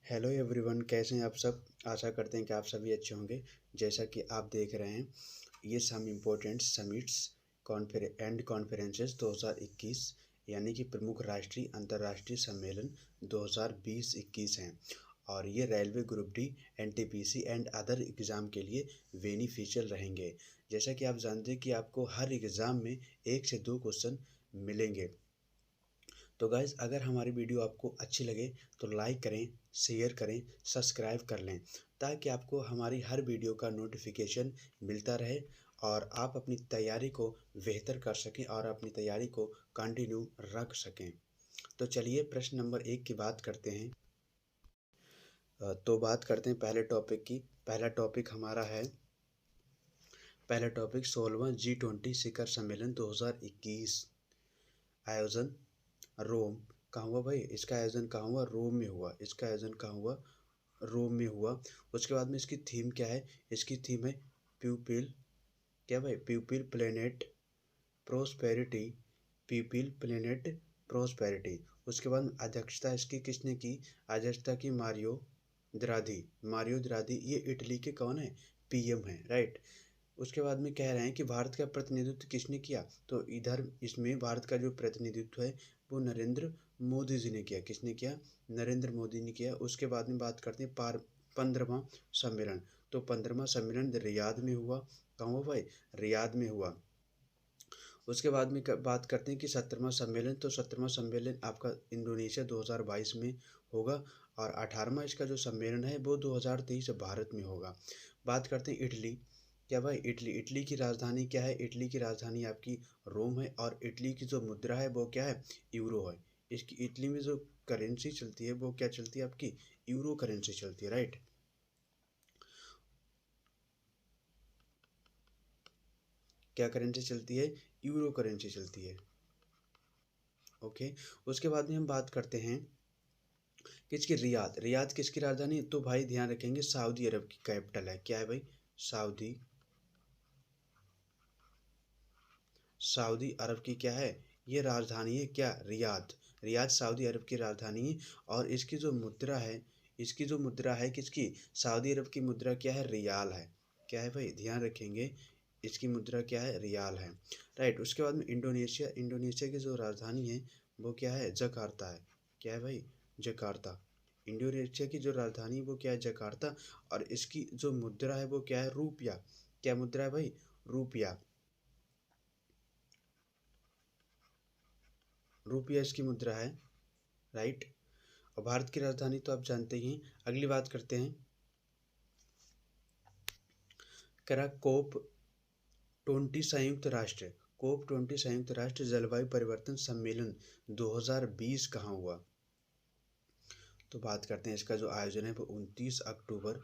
Hello everyone, कैसे हैं आप सब। आशा करते हैं कि आप सभी अच्छे होंगे। जैसा कि आप देख रहे हैं, ये some important summits and conferences 2021 यानी कि प्रमुख राष्ट्रीय अंतर्राष्ट्रीय सम्मेलन 2020-21 हैं। और ये railway group D, NTPC and other exam के लिए बेनिफिशियल रहेंगे। जैसा कि आप जानते हैं कि आपको हर एग्ज़ाम में 1 से 2 क्वेश्चन मिलेंगे। तो गाइज़, अगर हमारी वीडियो आपको अच्छी लगे तो लाइक करें, शेयर करें, सब्सक्राइब कर लें, ताकि आपको हमारी हर वीडियो का नोटिफिकेशन मिलता रहे और आप अपनी तैयारी को बेहतर कर सकें और अपनी तैयारी को कंटिन्यू रख सकें। तो चलिए प्रश्न नंबर 1 की बात करते हैं। तो बात करते हैं पहले टॉपिक की। पहला टॉपिक 16वां G20 शिखर सम्मेलन 2021 आयोजन रोम। कहाँ हुआ भाई? इसका आयोजन कहाँ हुआ? रोम में हुआ। इसका आयोजन कहाँ हुआ? रोम में हुआ। उसके बाद में इसकी थीम क्या है? इसकी थीम है प्यूपिल, क्या भाई? प्यूपिल प्लेनेट प्रोस्पेरिटी, प्यूपिल प्लेनेट प्रोस्पेरिटी। उसके बाद अध्यक्षता इसकी किसने की? अध्यक्षता की मारियो द्राघी। ये इटली के कौन है? पीएम है, राइट। उसके बाद में कह रहे हैं कि भारत का प्रतिनिधित्व किसने किया? तो इधर इसमें भारत का जो प्रतिनिधित्व है वो नरेंद्र मोदी जी ने किया। किसने किया? नरेंद्र मोदी ने किया। उसके बाद में बात करते हैं 15वां सम्मेलन। तो 15वां सम्मेलन रियाद में हुआ। कहाँ हुआ भाई? रियाद में हुआ। उसके बाद में बात करते हैं कि 17वां सम्मेलन। तो 17वां सम्मेलन आपका इंडोनेशिया 2022 में होगा। और 18वां इसका जो सम्मेलन है वो 2023 भारत में होगा। बात करते हैं इटली। क्या भाई? इटली की राजधानी क्या है? इटली की राजधानी आपकी रोम है। और इटली की जो मुद्रा है वो क्या है? यूरो है। इसकी इटली में जो करेंसी चलती है वो क्या चलती है? आपकी यूरो करेंसी चलती है, राइट। क्या करेंसी चलती है? यूरो करेंसी चलती है। ओके। उसके बाद में हम बात करते हैं किसकी? रियाद किसकी राजधानी है? तो भाई ध्यान रखेंगे, सऊदी अरब की कैपिटल है। क्या है भाई? सऊदी सऊदी अरब की क्या है? ये राजधानी है। क्या? रियाद सऊदी अरब की राजधानी है। और इसकी जो मुद्रा है किसकी? सऊदी अरब की मुद्रा क्या है? रियाल है। क्या है भाई? ध्यान रखेंगे, इसकी मुद्रा क्या है? रियाल है, राइट। उसके बाद में इंडोनेशिया की जो राजधानी है वो क्या है? जकार्ता है। क्या है भाई? जकार्ता। इंडोनेशिया की जो राजधानी है वो क्या है? जकार्ता। और इसकी जो मुद्रा है वो क्या है? रुपया। क्या मुद्रा है भाई? रुपया। रुपया इसकी मुद्रा है, राइट। और भारत की राजधानी तो आप जानते ही हैं। अगली बात करते हैं, करा कोप 20 संयुक्त राष्ट्र जलवायु परिवर्तन सम्मेलन 2020 कहाँ हुआ? तो बात करते हैं, इसका जो आयोजन है वो 29 अक्टूबर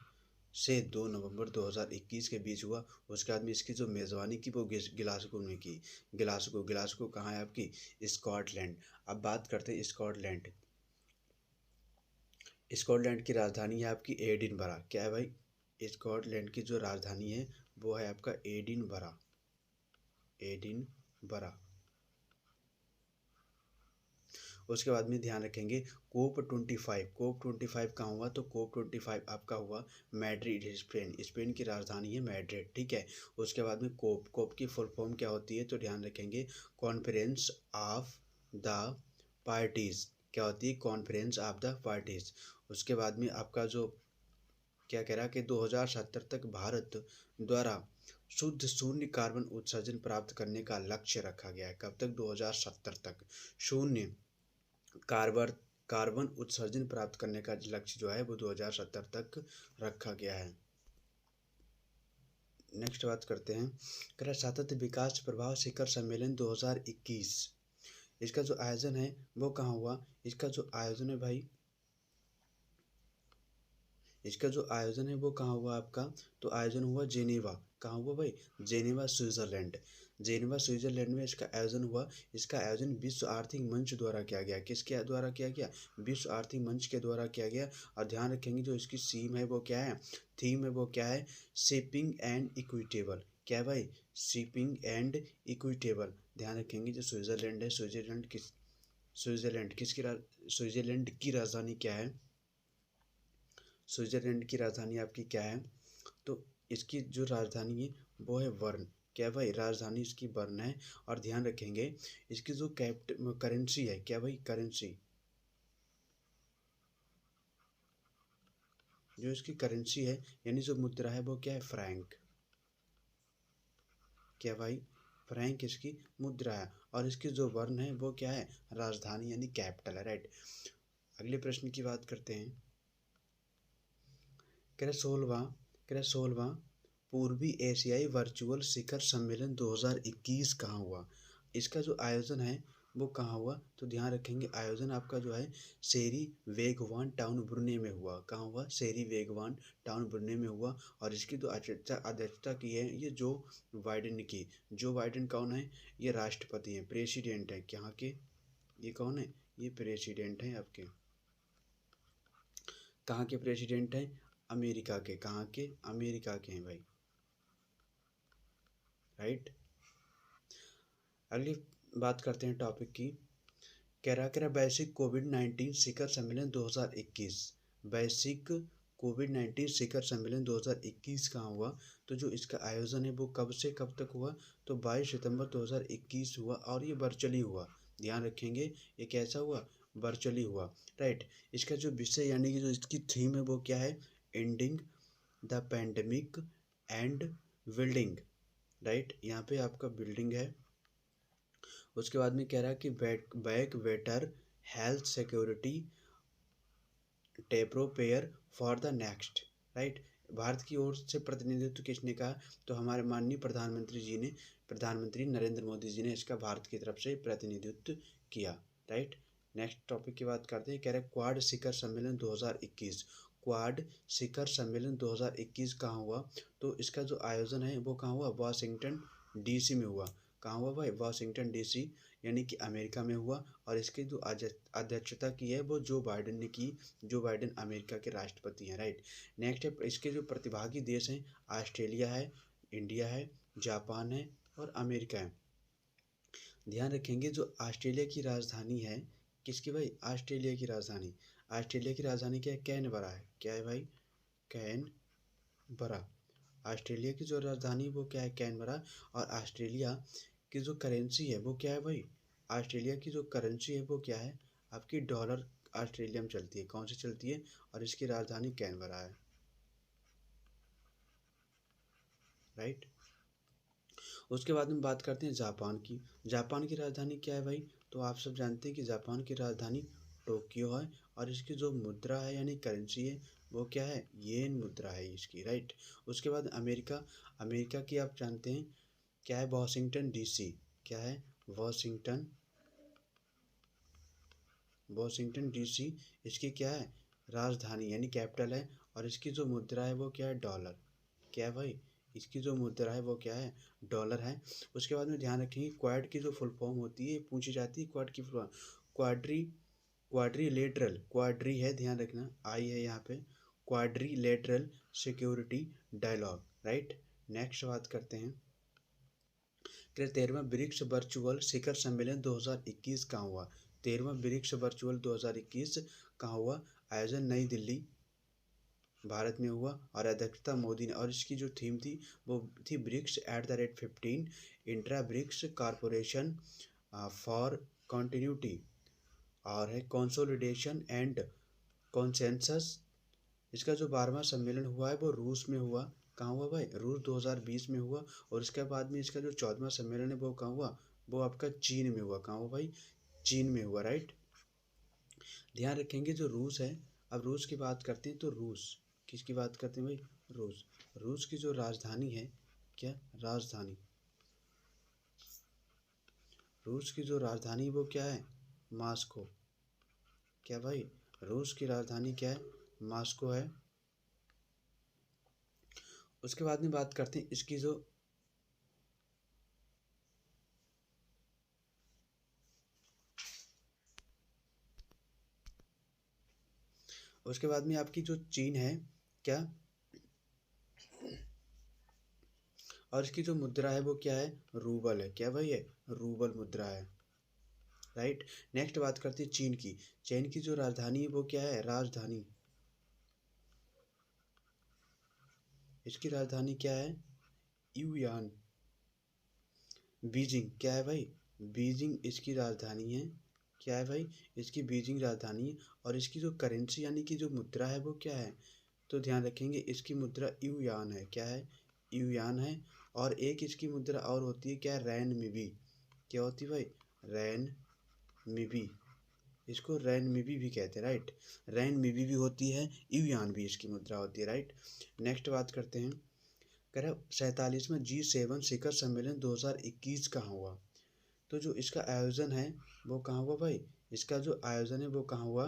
से 2 नवंबर 2021 के बीच हुआ। उसके बाद में इसकी जो मेज़बानी की वो गिलासगो ने की। गिलासगो कहाँ है आपकी? स्कॉटलैंड। अब बात करते हैं स्कॉटलैंड की राजधानी है आपकी एडिनबरा। क्या है भाई? स्कॉटलैंड की जो राजधानी है वो है आपका एडिनबरा। उसके बाद में ध्यान रखेंगे कोप 25 कहाँ हुआ? तो कोप 25 आपका हुआ मैड्रिड, स्पेन की राजधानी है मैड्रिड, ठीक है। उसके बाद में कोप की फुल फॉर्म क्या होती है? तो ध्यान रखेंगे, कॉन्फ्रेंस ऑफ द पार्टीज। क्या होती है? Conference of the parties. उसके बाद में आपका जो क्या कह रहा है कि 2070 तक भारत द्वारा शुद्ध शून्य कार्बन उत्सर्जन प्राप्त करने का लक्ष्य रखा गया है। कब तक? 2070 तक शून्य कार्बन कार्बन उत्सर्जन प्राप्त करने का लक्ष्य जो है वो 2070 तक रखा गया है। नेक्स्ट बात करते हैं, करा सतत विकास प्रभाव शिखर सम्मेलन 2021। इसका जो आयोजन है वो कहाँ हुआ? इसका जो आयोजन है वो कहाँ हुआ आपका? तो आयोजन हुआ जेनेवा। कहाँ हुआ भाई? जेनेवा स्विट्जरलैंड में इसका आयोजन हुआ। इसका आयोजन विश्व आर्थिक मंच द्वारा किया गया। किसके द्वारा किया गया? विश्व आर्थिक मंच के द्वारा किया गया। और ध्यान रखेंगे, जो इसकी थीम है वो क्या है? Shipping and equitable. क्या है भाई? Shipping and equitable. ध्यान रखेंगे, जो स्विट्जरलैंड है, स्विट्जरलैंड की राजधानी क्या है? स्विट्जरलैंड की राजधानी आपकी क्या है? तो इसकी जो राजधानी है वो है बर्न। क्या भाई? राजधानी इसकी बर्न है। और ध्यान रखेंगे इसकी जो करेंसी है, क्या भाई? करेंसी, जो इसकी करेंसी है यानी जो मुद्रा है वो क्या है? फ्रैंक। क्या भाई? फ्रैंक इसकी मुद्रा है। और इसकी जो वर्ण है वो क्या है? राजधानी यानी कैपिटल है, राइट। अगले प्रश्न की बात करते हैं। कह रहा 16वां पूर्वी एशियाई वर्चुअल शिखर सम्मेलन 2021 कहाँ हुआ? इसका जो आयोजन है वो कहाँ हुआ? तो ध्यान रखेंगे आयोजन आपका जो है सेरी वेगवान टाउन ब्रुनेई में हुआ। कहाँ हुआ? सेरी वेगवान टाउन ब्रुनेई में हुआ। और इसकी जो अध्यक्षता की है ये जो बाइडेन ने की। जो बाइडेन कौन है? ये राष्ट्रपति हैं, प्रेसिडेंट है यहाँ के। ये कौन है? ये प्रेसिडेंट हैं आपके। कहाँ के प्रेसिडेंट हैं? अमेरिका के। कहाँ के? अमेरिका के हैं भाई, राइट। अगली बात करते हैं टॉपिक की। कह रहा वैश्विक कोविड-19 शिखर सम्मेलन 2021। वैश्विक कोविड-19 शिखर सम्मेलन 2021 कहाँ हुआ? तो जो इसका आयोजन है वो कब से कब तक हुआ? तो 22 सितंबर 2021 हुआ और ये वर्चुअली हुआ। ध्यान रखेंगे ये कैसा हुआ? वर्चुअली हुआ, राइट। इसका जो विषय यानी कि जो इसकी थीम है वो क्या है? Ending the pandemic and building, right. यहाँ पे आपका बिल्डिंग है। उसके बाद में कह रहा है कि back better health security to prepare for the next, right. Bharat की ओर से प्रतिनिधित्व किसने कहा? तो हमारे माननीय प्रधानमंत्री नरेंद्र मोदी जी ने इसका भारत की तरफ से प्रतिनिधित्व किया, राइट। नेक्स्ट टॉपिक की बात करते हैं। कह रहे क्वाड शिखर सम्मेलन 2021। क्वाड शिखर सम्मेलन 2021 कहाँ हुआ? तो इसका जो आयोजन है वो कहाँ हुआ? वाशिंगटन डीसी में हुआ। कहाँ हुआ भाई? वाशिंगटन डीसी यानी कि अमेरिका में हुआ। और इसकी जो अध्यक्षता की है वो जो बाइडेन ने की। जो बाइडेन अमेरिका के राष्ट्रपति हैं, राइट। नेक्स्ट है इसके जो प्रतिभागी देश हैं, ऑस्ट्रेलिया है, इंडिया है, जापान है और अमेरिका है। ध्यान रखेंगे जो ऑस्ट्रेलिया की राजधानी है, किसकी भाई? ऑस्ट्रेलिया की राजधानी। ऑस्ट्रेलिया की राजधानी क्या है? कैनबरा है। क्या है भाई? कैनबरा। ऑस्ट्रेलिया की जो राजधानी वो क्या है? कैनबरा। और ऑस्ट्रेलिया की जो करेंसी है वो क्या है भाई? ऑस्ट्रेलिया की जो करेंसी है वो क्या है? आपकी डॉलर ऑस्ट्रेलिया में चलती है। कौन सी चलती है? और इसकी राजधानी कैनबरा है, राइट। उसके बाद में बात करते हैं जापान की। जापान की राजधानी क्या है भाई? तो आप सब जानते हैं कि जापान की राजधानी टोक्यो है। और इसकी जो मुद्रा है यानी करेंसी है वो क्या है? येन मुद्रा है इसकी, राइट। उसके बाद अमेरिका। अमेरिका की आप जानते हैं क्या है? Washington DC. क्या है? वॉशिंगटन वॉशिंगटन डीसी इसकी क्या है? राजधानी यानी कैपिटल है। और इसकी जो मुद्रा है वो क्या है? डॉलर। क्या है भाई? इसकी जो मुद्रा है वो क्या है? डॉलर है। उसके बाद में ध्यान रखेंगे क्वाड की जो फुल फॉर्म होती है पूछी जाती है। क्वाड की full form quadri quadrilateral, quadri है ध्यान रखना, आई है यहाँ पे। Quadrilateral security dialogue, right. Next बात करते हैं। 13वां ब्रिक्स वर्चुअल शिखर सम्मेलन 2021 कहाँ हुआ? 13वां ब्रिक्स वर्चुअल 2021 कहाँ हुआ? आयोजन नई दिल्ली भारत में हुआ। और अध्यक्षता मोदी ने। और इसकी जो थीम थी वो थी BRICS at the rate 15 intra BRICS corporation for continuity और है कंसोलिडेशन एंड कॉन्सेंसस। इसका जो 12वां सम्मेलन हुआ है वो रूस में हुआ। कहाँ हुआ भाई? रूस 2020 में हुआ। और इसके बाद में इसका जो 14वां सम्मेलन है वो कहाँ हुआ? वो आपका चीन में हुआ। कहाँ हुआ भाई? चीन में हुआ, राइट। ध्यान रखेंगे जो रूस है। अब रूस की बात करते हैं तो रूस किसकी बात करते हैं भाई? रूस। रूस की जो राजधानी है, क्या राजधानी? रूस की जो राजधानी वो क्या है? मास्को। क्या भाई? रूस की राजधानी क्या है? मास्को है। उसके बाद में बात करते हैं इसकी जो उसके बाद में आपकी जो चीन है, क्या? और इसकी जो मुद्रा है वो क्या है? रूबल है। क्या भाई है? रूबल मुद्रा है, राइट। नेक्स्ट बात करते हैं चीन की। चीन की जो राजधानी है वो क्या है? राजधानी इसकी राजधानी क्या है? यूयान। बीजिंग क्या है भाई? बीजिंग इसकी राजधानी है। क्या है भाई? इसकी बीजिंग राजधानी है। और इसकी जो करेंसी यानी कि जो मुद्रा है वो क्या है? तो ध्यान रखेंगे इसकी मुद्रा यूयान है। क्या है? यूयान है। और एक इसकी मुद्रा और होती है, क्या है? रैनमिबी। क्या होती है भाई? रैनमिबी। इसको रैनमिबी भी कहते हैं, राइट। रैनमिबी भी होती है, यूयान भी इसकी मुद्रा होती है, राइट। नेक्स्ट बात करते हैं। कह रहा 47वां G7 शिखर सम्मेलन 2021 कहाँ हुआ? तो जो इसका आयोजन है वो कहाँ हुआ भाई? इसका जो आयोजन है वो कहाँ हुआ?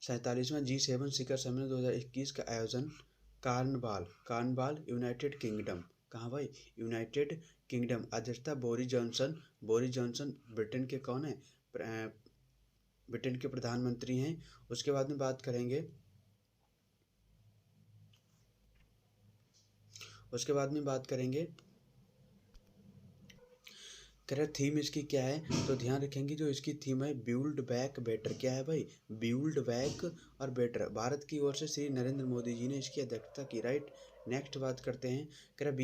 47वां G7 शिखर सम्मेलन 2021 का आयोजन कार्नवाल यूनाइटेड किंगडम। कहाँ भाई? United Kingdom. अध्यक्षता Boris Johnson. Boris Johnson Britain के कौन है? ब्रिटेन के प्रधानमंत्री हैं। उसके बाद में बात करेंगे, उसके बाद में बात करेंगे करें थीम इसकी क्या है? तो ध्यान रखेंगे जो इसकी थीम है बिल्ड बैक बेटर। क्या है भाई? बिल्ड बैक और बेटर। भारत की ओर से श्री नरेंद्र मोदी जी ने इसकी अध्यक्षता की, राइट। नेक्स्ट बात करते हैं। कह रहा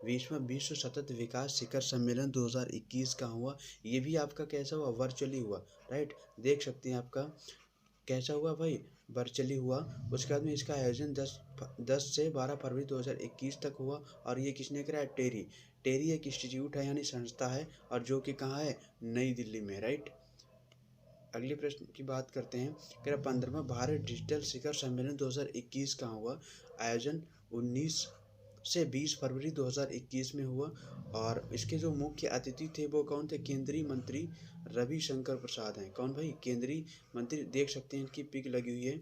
20वां विश्व सतत विकास शिखर सम्मेलन 2021 कहाँ हुआ? ये भी आपका कैसा हुआ? वर्चुअली हुआ, राइट। देख सकते हैं आपका कैसा हुआ भाई? वर्चुअली हुआ। उसके बाद में इसका आयोजन 10 से 12 फरवरी 2021 तक हुआ। और ये किसने कराया? टेरी। टेरी एक इंस्टीट्यूट है यानी संस्था है, और जो कि कहाँ है? नई दिल्ली में, राइट। अगले प्रश्न की बात करते हैं। कह रहा 15वां भारत डिजिटल शिखर सम्मेलन 2021 कहाँ हुआ? आयोजन 19 से 20 फरवरी 2021 में हुआ। और इसके जो मुख्य अतिथि थे वो कौन थे? केंद्रीय मंत्री रविशंकर प्रसाद हैं। कौन भाई? केंद्रीय मंत्री। देख सकते हैं इनकी पिक लगी हुई है,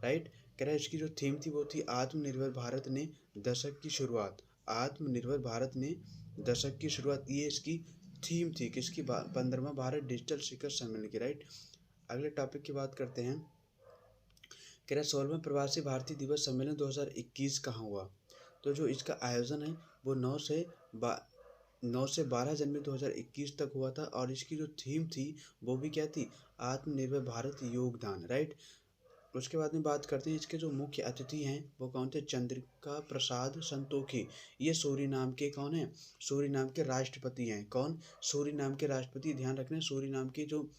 राइट। कह रहा है इसकी जो थीम थी वो थी आत्मनिर्भर भारत ने दशक की शुरुआत। आत्मनिर्भर भारत ने दशक की शुरुआत, ये इसकी थीम थी किसकी? 15वां भारत डिजिटल शिखर सम्मेलन की, राइट। अगले टॉपिक की बात करते हैं। कह रहा 16वां प्रवासी भारतीय दिवस सम्मेलन 2021 कहाँ हुआ? तो जो इसका आयोजन है वो 9 से 12 जनवरी 2021 तक हुआ था। और इसकी जो थीम थी वो भी क्या थी? आत्मनिर्भर भारत योगदान, राइट। उसके बाद में बात करते हैं इसके जो मुख्य अतिथि हैं वो कौन थे? चंद्रिका प्रसाद संतोखी। ये सूरीनाम के कौन है? सूरीनाम के राष्ट्रपति हैं। कौन? सूरीनाम के राष्ट्रपति। ध्यान रखना सूरीनाम की जो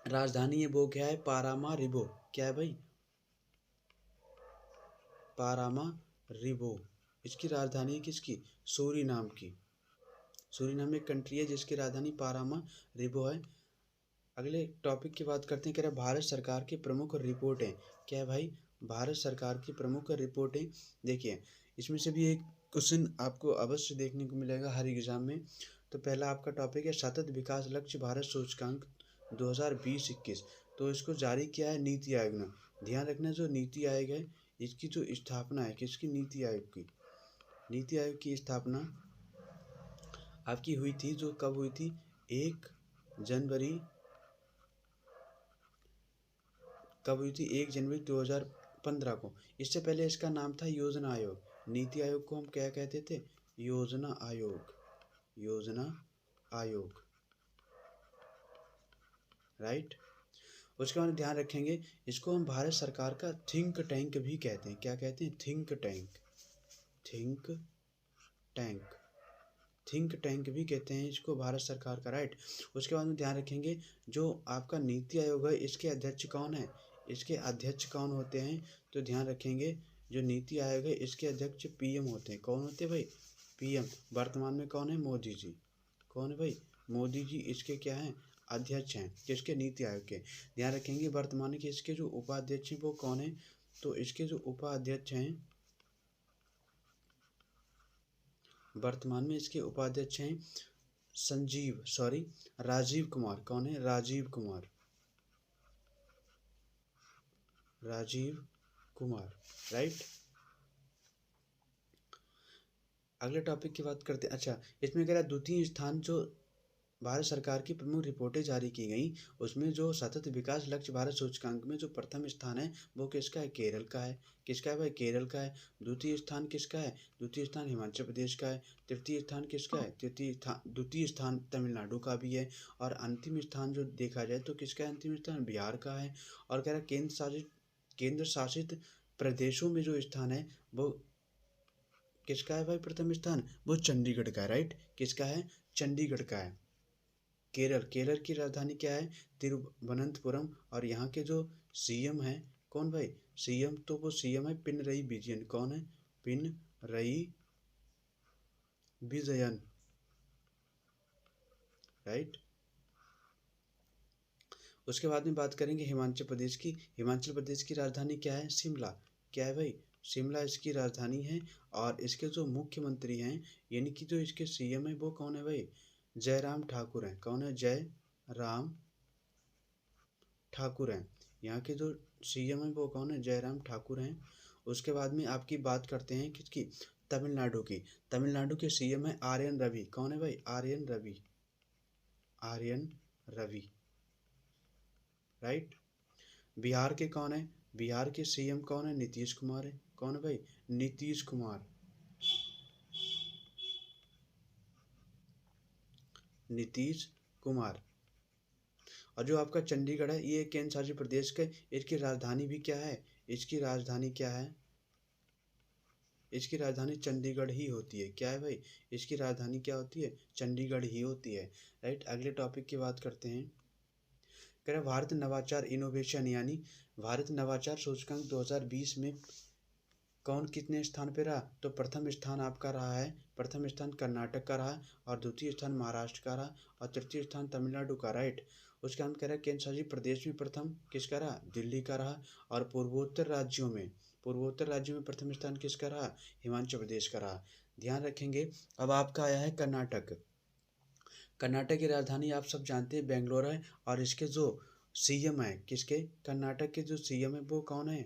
राजधानी है वो क्या है? पारामारिबो। क्या है भाई? पारामारिबो इसकी राजधानी है किसकी? सूरीनाम की। सूरीनाम एक कंट्री है जिसकी राजधानी पारामारिबो है। अगले टॉपिक की बात करते हैं। कह रहे भारत सरकार की प्रमुख रिपोर्टें। क्या है भाई? भारत सरकार की प्रमुख रिपोर्टें। देखिए इसमें से भी एक क्वेश्चन आपको अवश्य देखने को मिलेगा हर एग्जाम में। तो पहला आपका टॉपिक है सतत विकास लक्ष्य भारत सूचकांक 2020-21। तो इसको जारी किया है नीति आयोग ने। ध्यान रखना जो नीति आयोग है इसकी जो स्थापना है किसकी? नीति आयोग की। नीति आयोग की स्थापना आपकी हुई थी, जो कब हुई थी? 1 जनवरी कब हुई थी? 1 जनवरी 2015 को। इससे पहले इसका नाम था योजना आयोग। नीति आयोग को हम क्या कहते थे? योजना आयोग। योजना आयोग, राइट। उसके बाद ध्यान रखेंगे इसको हम भारत सरकार का थिंक टैंक भी कहते हैं। क्या कहते हैं? Think tank. Think tank. Think tank भी कहते हैं इसको भारत सरकार का, राइट। उसके बाद में ध्यान रखेंगे जो आपका नीति आयोग है इसके अध्यक्ष कौन है? इसके अध्यक्ष कौन होते हैं? तो ध्यान रखेंगे जो नीति आयोग है इसके अध्यक्ष पीएम होते हैं। कौन होते हैं भाई? पीएम। वर्तमान में कौन है? मोदी जी। कौन है भाई? मोदी जी इसके क्या हैं? अध्यक्ष हैं। किसके? नीति आयोग के। ध्यान रखेंगे वर्तमान के इसके जो उपाध्यक्ष हैं वो कौन है? तो इसके जो उपाध्यक्ष हैं, वर्तमान में इसके उपाध्यक्ष हैं राजीव कुमार। कौन है? राजीव कुमार। राजीव कुमार, राइट। अगले टॉपिक की बात करते हैं। अच्छा इसमें कह रहा है द्वितीय स्थान जो भारत सरकार की प्रमुख रिपोर्टें जारी की गई उसमें जो सतत विकास लक्ष्य भारत सूचकांक में जो प्रथम स्थान है वो किसका है? केरल का है। किसका है भाई? केरल का है। द्वितीय स्थान किसका है? द्वितीय स्थान हिमाचल प्रदेश का है। तृतीय स्थान किसका है? द्वितीय स्थान तमिलनाडु का भी है। और अंतिम स्थान जो देखा जाए तो किसका है? अंतिम स्थान बिहार का है। और कह रहा है केंद्र शासित प्रदेशों में जो स्थान है वो किसका है भाई? प्रथम स्थान वो चंडीगढ़ का है, राइट। किसका है? चंडीगढ़ का है। केरल, केरल की राजधानी क्या है? तिरुवनंतपुरम। और यहाँ के जो सीएम है कौन भाई? सीएम तो वो सीएम है पिनरई विजयन। कौन है? पिनरई विजयन, राइट। उसके बाद में बात करेंगे हिमाचल प्रदेश की। हिमाचल प्रदेश की राजधानी क्या है? शिमला। क्या है भाई? शिमला इसकी राजधानी है। और इसके जो मुख्यमंत्री हैं यानी कि जो इसके सीएम है वो कौन है भाई? जयराम ठाकुर हैं। कौन है? जयराम ठाकुर हैं। यहाँ के जो सीएम है वो कौन है? जयराम ठाकुर हैं। उसके बाद में आपकी बात करते हैं किसकी? तमिलनाडु की। तमिलनाडु के सीएम है आर्यन रवि। कौन है भाई? आर्यन रवि, आर्यन रवि, राइट। बिहार के कौन है? बिहार के सीएम कौन है? नीतीश कुमार है। कौन है भाई? नीतीश कुमार, नीतीश कुमार। और जो आपका चंडीगढ़ है ये केंद्र शासित प्रदेश का, इसकी राजधानी भी क्या है? इसकी राजधानी क्या है? इसकी राजधानी चंडीगढ़ ही होती है। क्या है भाई? इसकी राजधानी क्या होती है? चंडीगढ़ ही होती है, राइट। अगले टॉपिक की बात करते हैं। कह रहे भारत नवाचार इनोवेशन यानी भारत नवाचार सूचकांक 2020 में कौन कितने स्थान पे रहा? तो प्रथम स्थान आपका रहा है, प्रथम स्थान कर्नाटक का रहा और द्वितीय स्थान महाराष्ट्र का रहा और तृतीय स्थान तमिलनाडु का, राइट। उसके हम कह रहे हैं केंद्र शासित प्रदेश में प्रथम किसका रहा? दिल्ली का रहा। और पूर्वोत्तर राज्यों में प्रथम स्थान किसका रहा? हिमाचल प्रदेश का रहा। ध्यान रखेंगे। अब आपका आया है कर्नाटक। कर्नाटक की राजधानी आप सब जानते हैं बेंगलोर है। और इसके जो सीएम है किसके? कर्नाटक के जो सीएम है वो कौन है?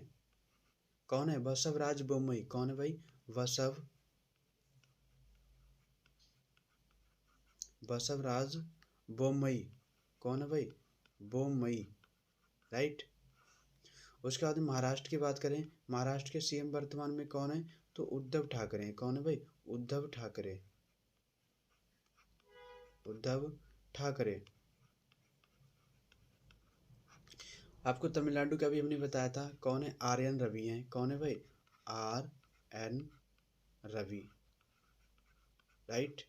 कौन है? बसवराज बोम्मई। कौन है भाई? बसवराज बोम्मई। कौन है भाई? बोम्मई, राइट। उसके बाद महाराष्ट्र की बात करें। महाराष्ट्र के सीएम वर्तमान में कौन है? तो उद्धव ठाकरे हैं। कौन है भाई? उद्धव ठाकरे, उद्धव ठाकरे। आपको तमिलनाडु का भी हमने बताया था। कौन है? आर्यन रवि हैं। कौन है भाई? R N Ravi, right.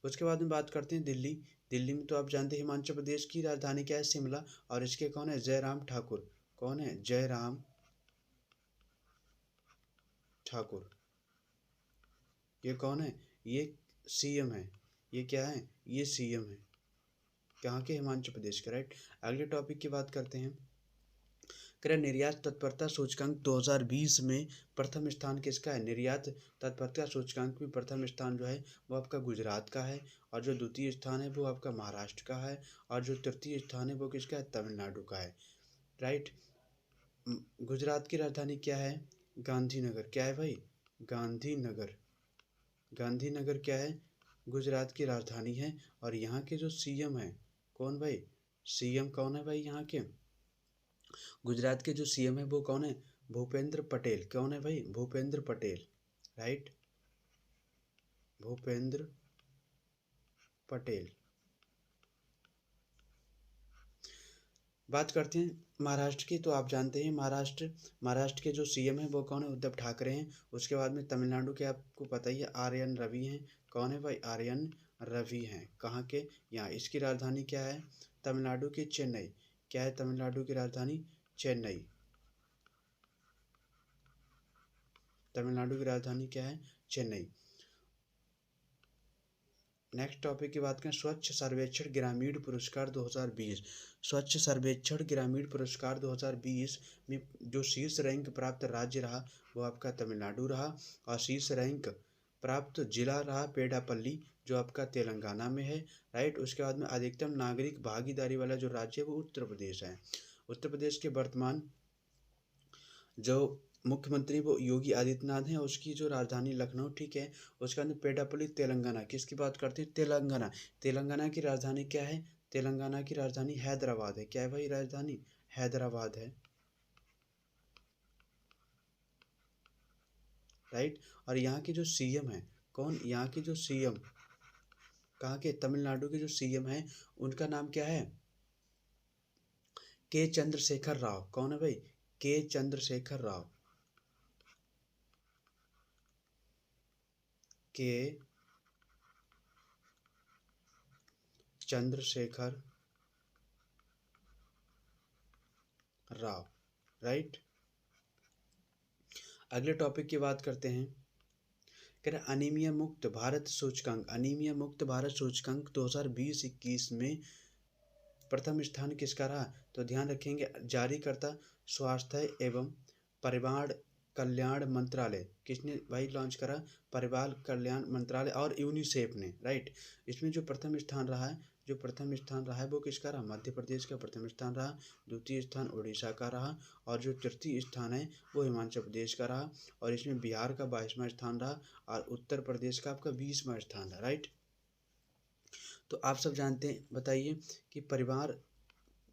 उसके बाद में बात करते हैं दिल्ली। दिल्ली में तो आप जानते हैं हिमाचल प्रदेश की राजधानी क्या है? शिमला। और इसके कौन है? जयराम ठाकुर। कौन है? जयराम ठाकुर। ये कौन है? ये सीएम है। ये क्या है? ये सीएम है कहाँ के? हिमाचल प्रदेश के, राइट। अगले टॉपिक की बात करते हैं। क्रय निर्यात तत्परता सूचकांक 2020 में प्रथम स्थान किसका है? निर्यात तत्परता सूचकांक में प्रथम स्थान जो है वो आपका गुजरात का है। और जो द्वितीय स्थान है वो आपका महाराष्ट्र का है। और जो तृतीय स्थान है वो किसका है? तमिलनाडु का है, राइट। गुजरात की राजधानी क्या है? गांधीनगर। क्या है भाई? गांधीनगर, गांधीनगर क्या है? गुजरात की राजधानी है। और यहाँ के जो सीएम है कौन भाई? सीएम कौन है भाई यहाँ के? गुजरात के जो सीएम है वो कौन है? भूपेंद्र पटेल। कौन है भाई? भूपेंद्र पटेल, राइट। भूपेंद्र पटेल। बात करते हैं महाराष्ट्र की। तो आप जानते हैं महाराष्ट्र के जो सीएम है वो कौन है? उद्धव ठाकरे हैं। उसके बाद में तमिलनाडु के आपको पता ही है आर्यन रवि हैं। कौन है भाई? आर्यन रवि हैं। कहाँ के? यहाँ। इसकी राजधानी क्या है? तमिलनाडु की चेन्नई। क्या है तमिलनाडु की राजधानी? चेन्नई। तमिलनाडु की राजधानी क्या है? चेन्नई। नेक्स्ट टॉपिक की बात करें। स्वच्छ सर्वेक्षण ग्रामीण पुरस्कार 2020। स्वच्छ सर्वेक्षण ग्रामीण पुरस्कार 2020 में जो शीर्ष रैंक प्राप्त राज्य रहा वो आपका तमिलनाडु रहा। और शीर्ष रैंक प्राप्त जिला रहा पेडापल्ली जो आपका तेलंगाना में है, राइट। उसके बाद में अधिकतम नागरिक भागीदारी वाला जो राज्य है वो उत्तर प्रदेश है। उत्तर प्रदेश के वर्तमान जो मुख्यमंत्री वो योगी आदित्यनाथ हैं। उसकी जो राजधानी लखनऊ, ठीक है। उसके अंदर पेडापल्ली तेलंगाना। किसकी बात करते हैं? तेलंगाना। तेलंगाना की राजधानी क्या है? तेलंगाना की राजधानी हैदराबाद है। क्या है भाई? राजधानी हैदराबाद है, राइट। और यहाँ के जो सीएम है कौन? यहाँ के जो सीएम कहाँ के? तमिलनाडु के जो सीएम है उनका नाम क्या है? के चंद्रशेखर राव। कौन है भाई? के चंद्रशेखर राव, के चंद्रशेखर राव, राइट। अगले टॉपिक की बात करते हैं। कह रहे अनीमिया मुक्त भारत सूचकांक, अनीमिया मुक्त भारत सूचकांक 2020-21 में प्रथम स्थान किसका रहा? तो ध्यान रखेंगे, जारीकर्ता स्वास्थ्य एवं परिवार कल्याण मंत्रालय, किसने भाई लॉन्च करा? परिवार कल्याण मंत्रालय और यूनिसेफ ने, राइट। इसमें जो प्रथम स्थान रहा है, जो प्रथम स्थान रहा है वो किसका रहा? मध्य प्रदेश का प्रथम स्थान रहा, द्वितीय स्थान उड़ीसा का रहा, और जो तृतीय स्थान है वो हिमाचल प्रदेश का रहा, और इसमें बिहार का 22वां स्थान रहा, और उत्तर प्रदेश का आपका 20वां स्थान रहा, राइट। तो आप सब जानते हैं, बताइए कि परिवार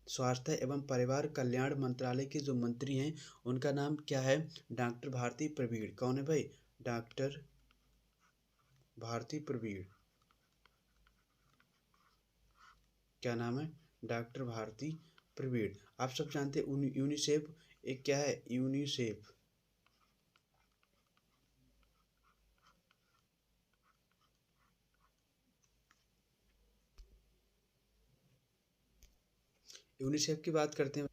स्वास्थ्य एवं परिवार कल्याण मंत्रालय के जो मंत्री हैं उनका नाम क्या है? डॉक्टर भारती प्रवीण। कौन है भाई? डॉक्टर भारती प्रवीण। क्या नाम है? डॉक्टर भारती प्रवीण। आप सब जानते हैं यूनिसेफ एक क्या है? यूनिसेफ, यूनिसेफ की बात करते हैं।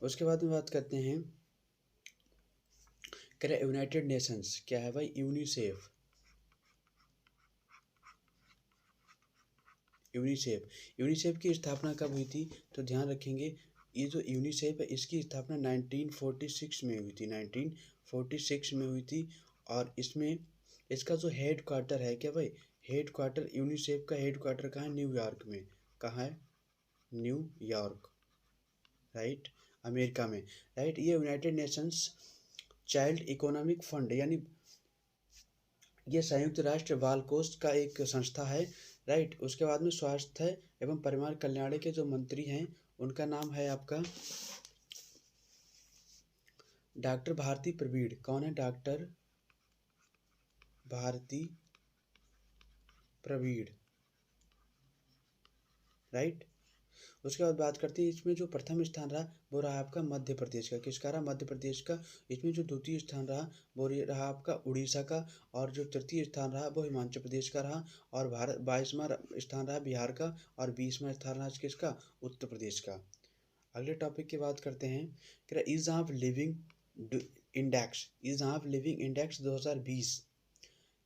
उसके बाद में बात करते हैं, कह रहे यूनाइटेड नेशंस, क्या है भाई? UNICEF, UNICEF. यूनिसेफ की स्थापना कब हुई थी? तो ध्यान रखेंगे, ये जो यूनिसेफ है इसकी स्थापना 1946 में हुई थी, 1946 में हुई थी। और इसमें इसका जो हेड क्वार्टर है, क्या भाई? हेड क्वार्टर यूनिसेफ का हेड क्वार्टर कहाँ है? न्यूयॉर्क में। कहाँ है? न्यूयॉर्क, राइट, अमेरिका में, राइट। ये United Nations child economic fund, यानी ये संयुक्त राष्ट्र बाल कोष का एक संस्था है, राइट। उसके बाद में स्वास्थ्य एवं परिवार कल्याण के जो मंत्री हैं उनका नाम है आपका डॉक्टर भारती प्रवीण। कौन है? Doctor Bharati Pravin, right. उसके बाद बात करते हैं, इसमें जो प्रथम स्थान रहा वो रहा आपका मध्य प्रदेश का। किसका रहा? मध्य प्रदेश का। इसमें जो द्वितीय स्थान रहा वो रहा आपका उड़ीसा का, और जो तृतीय स्थान रहा वो हिमाचल प्रदेश का रहा, और भारत 22वां स्थान रहा बिहार का, और 20वां स्थान रहा किसका? उत्तर प्रदेश का। अगले टॉपिक की बात करते हैं, कि ease of living index, ease of living index 2020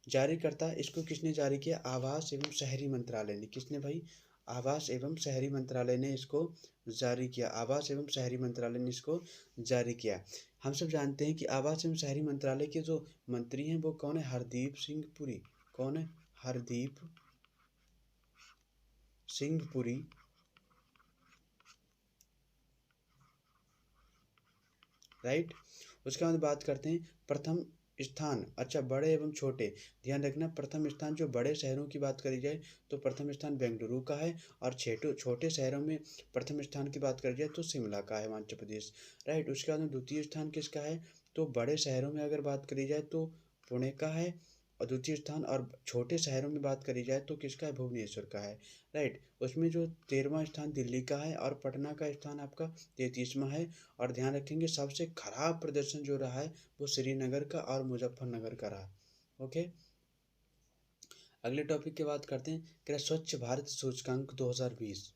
जारी करता, इसको किसने जारी किया? आवास एवं शहरी मंत्रालय ने। किसने भाई? आवास एवं शहरी मंत्रालय ने इसको जारी किया, आवास एवं शहरी मंत्रालय ने इसको जारी किया। हम सब जानते हैं कि आवास एवं शहरी मंत्रालय के जो मंत्री हैं वो कौन है? हरदीप सिंह पुरी। कौन है? हरदीप सिंह पुरी, राइट। उसके बाद बात करते हैं प्रथम स्थान, अच्छा बड़े एवं छोटे, ध्यान रखना प्रथम स्थान जो बड़े शहरों की बात करी जाए तो प्रथम स्थान बेंगलुरु का है, और छोटे शहरों में प्रथम स्थान की बात करी जाए तो शिमला का है, हिमाचल प्रदेश, राइट। उसके बाद में द्वितीय स्थान किसका है? तो बड़े शहरों में अगर बात करी जाए तो पुणे का है, और द्वितीय स्थान, और छोटे शहरों में बात करी जाए तो किसका है? भुवनेश्वर का है, राइट। उसमें जो 13वां स्थान दिल्ली का है, और पटना का स्थान आपका 33वां है। और ध्यान रखेंगे सबसे खराब प्रदर्शन जो रहा है वो श्रीनगर का और मुजफ्फरनगर का रहा, ओके। अगले टॉपिक की बात करते हैं, क्या स्वच्छ भारत सूचकांक 2020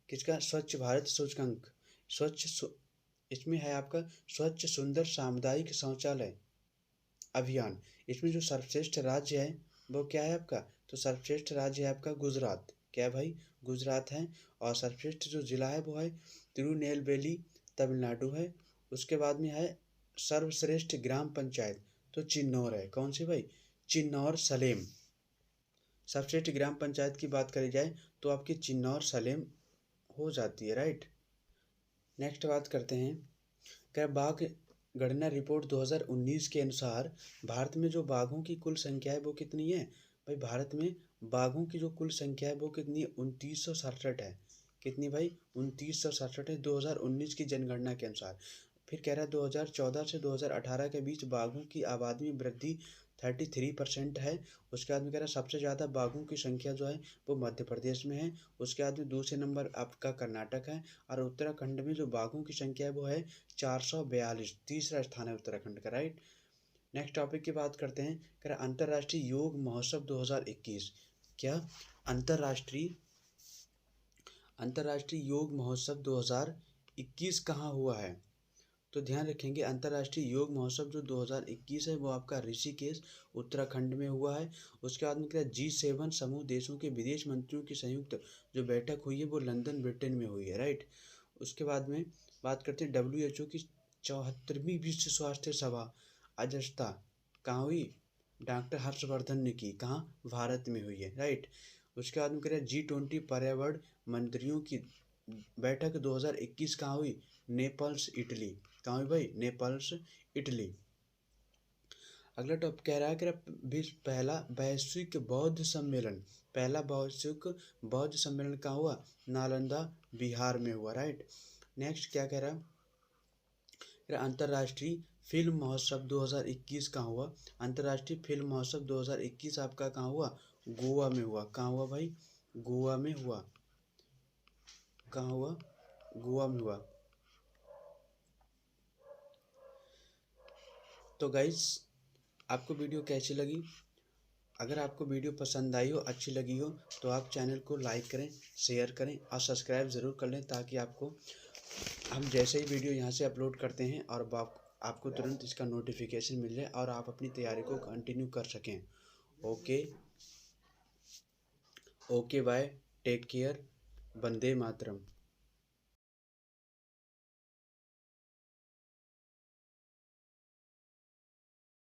किसका? स्वच्छ भारत सूचकांक, इसमें है आपका स्वच्छ सुंदर सामुदायिक शौचालय अभियान। इसमें जो सर्वश्रेष्ठ राज्य है वो क्या है आपका? तो सर्वश्रेष्ठ राज्य है आपका गुजरात। क्या भाई? गुजरात है। और सर्वश्रेष्ठ जो जिला है वो है तिरुनेलवेली, तमिलनाडु है। उसके बाद में है सर्वश्रेष्ठ ग्राम पंचायत, तो चिन्नौर है। कौन सी भाई? चिन्नौर सलेम। सर्वश्रेष्ठ ग्राम पंचायत की बात करी जाए तो आपकी चिन्नौर सलेम हो जाती है, राइट। नेक्स्ट बात करते हैं, क्या बाघ गणना रिपोर्ट 2019 के अनुसार भारत में जो बाघों की कुल संख्या है वो कितनी है? भाई भारत में बाघों की जो कुल संख्या है वो कितनी है? 2967 है। कितनी भाई? 2967 है 2019 की जनगणना के अनुसार। फिर कह रहा है 2014 से 2018 के बीच बाघों की आबादी में वृद्धि 33% है। उसके बाद में कह रहा है सबसे ज़्यादा बाघों की संख्या जो है वो मध्य प्रदेश में है। उसके बाद में दूसरे नंबर आपका कर्नाटक है, और उत्तराखंड में जो बाघों की संख्या है वो है 442, तीसरा स्थान है उत्तराखंड का, राइट। नेक्स्ट टॉपिक की बात करते हैं। कह रहा अंतर्राष्ट्रीय योग महोत्सव 2021, क्या अंतर्राष्ट्रीय अंतर्राष्ट्रीय योग महोत्सव 2021 कहाँ हुआ है? तो ध्यान रखेंगे, अंतर्राष्ट्रीय योग महोत्सव जो 2021 है वो आपका ऋषिकेश उत्तराखंड में हुआ है। उसके बाद में क्या G7 समूह देशों के विदेश मंत्रियों की संयुक्त जो बैठक हुई है वो लंदन ब्रिटेन में हुई है, राइट। उसके बाद में बात करते हैं WHO की 74वीं विश्व स्वास्थ्य सभा अध्यक्षता कहाँ हुई? डॉक्टर हर्षवर्धन ने की, कहाँ? भारत में हुई है, राइट। उसके बाद में कह रहे हैं G20 पर्यावरण मंत्रियों की बैठक 2021 कहाँ हुई? नेपल्स इटली, कहाँ हुई भाई? Naples Italy. अगला टॉप कह रहा है कि पहला वैश्विक बौद्ध सम्मेलन, पहला वैश्विक बौद्ध सम्मेलन कहाँ हुआ? नालंदा बिहार में हुआ, राइट। नेक्स्ट क्या कह रहा है? अंतर्राष्ट्रीय फिल्म महोत्सव 2021 कहाँ हुआ? अंतर्राष्ट्रीय फिल्म महोत्सव 2021 आपका कहाँ हुआ? गोवा में हुआ। कहाँ हुआ भाई? गोवा में हुआ। कहाँ हुआ? गोवा में हुआ। तो गाइस आपको वीडियो कैसी लगी? अगर आपको वीडियो पसंद आई हो, अच्छी लगी हो, तो आप चैनल को लाइक करें, शेयर करें और सब्सक्राइब ज़रूर कर लें, ताकि आपको हम जैसे ही वीडियो यहाँ से अपलोड करते हैं और आपको तुरंत इसका नोटिफिकेशन मिल जाए और आप अपनी तैयारी को कंटिन्यू कर सकें। Okay bye, take care, Vande Mataram.